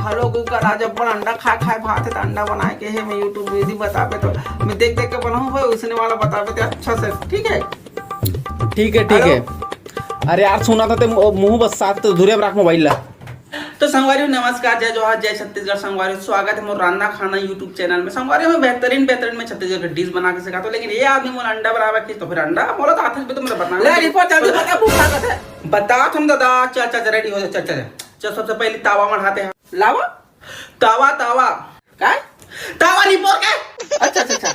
Hello cooker आज अपन अंडा खा खाए भात है तो अंडा बनाए के है मैं यूट्यूब विधि बतावे तो मैं देख देख के बनाऊँ भाई उसने वाला बतावे थे अच्छा से ठीक है। ठीक है ठीक है। अरे यार सुना था ते मुंह बस साथ तो धुरे रख मोबाइल ला। तो संगवारी नमस्कार, जय जोहार, जय छत्तीसगढ़। संगवारी स्वागत है मोर रान्ना खाना यूट्यूब चैनल में। संगवारी में बेहतरीन में छत्तीसगढ़ की डिश बना के सिखाता हूं, लेकिन ये आदमी मोला अंडा बनावे की तो फिर अंडा मोला तो आथे तो मैं बताना ले रिपोर्ट जल्दी बता भूख लागत है बता तुम दादा। चल चल रेडी हो जा, चल चल चल। सबसे पहले तावा मढ़ाते हैं। लावा तावा तावा काय तावा रिपोर्ट के अच्छा अच्छा अच्छा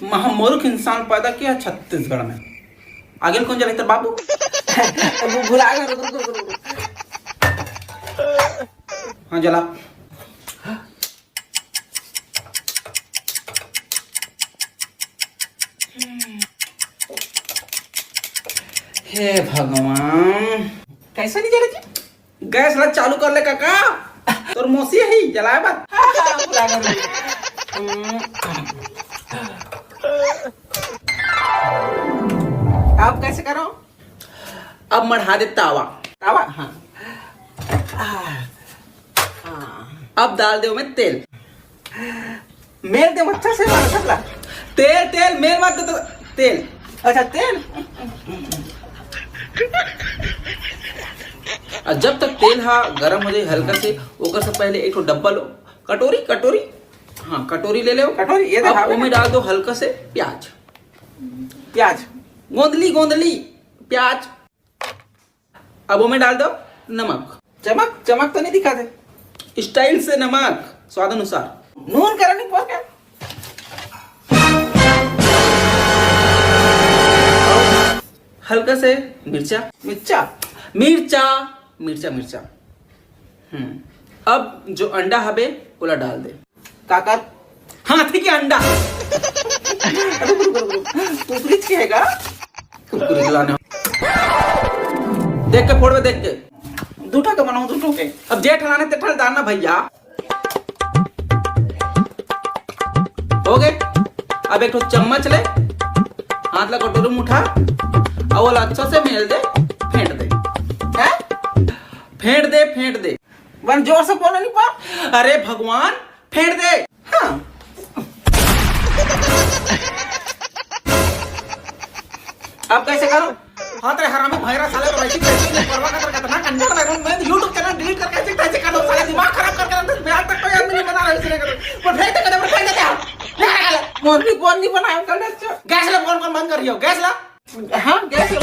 महामूर्ख इंसान पैदा किया छत्तीसगढ़ में। आगे कौन चले तेरे बाबू भुला गया। रुक रुक रुक रुक। हाँ जला। हे भगवान कैसे नहीं जले जी? गैस ला चालू कर ले काका। तोर मौसी है जलाए बात। अब कैसे करो? अब मढ़ा दे तावा तावा। हाँ अब डाल दे में तेल। मेल दे अच्छा से सबला तेल तेल मेल मत दे तेल। अच्छा तेल। जब तक तेल हा गरम हो जाए हल्का से ओकर से पहले एक डब्बा लो कटोरी कटोरी। हाँ कटोरी ले लो कटोरी। ये अब में डाल दो हल्का से प्याज प्याज गोंदली गोंदली प्याज। अब में डाल दो नमक। चमक चमक तो नहीं दिखाते स्टाइल से नमक स्वाद अनुसार। नून करा नहीं क्या हल्का से मिर्चा मिर्चा मिर्चा मिर्चा मिर्चा। अब जो अंडा हबे ओला डाल दे काका। हाथी के अंडा कुकरी के हैगा कुकरी खिलाने। देख के फोड़ में देख के दूठा के बनाऊं दूठो के। अब जेठ लाने ते ठल दाना भैया हो गए। अब एक चम्मच ले हाथ ला कटोरी में उठा और अच्छा से मेल दे फेंट दे। है फेंट दे वन जोर से बोलो नहीं पा। अरे भगवान फेंट दे। हाँ अब कैसे करो? हाथ रे हरामी भैरा साले तो वैसे कैसे नहीं परवाह करता ना कंधा लगा मैं YouTube चैनल डिलीट करके कैसे कर दो साले दिमाग खराब करके आज तक कोई आदमी नहीं बना रहा इसलिए करो पर फेंक दे मोर नहीं बनाया कर गैस ला कौन कौन बंद कर रही हो गैस ला। हाँ गैस ला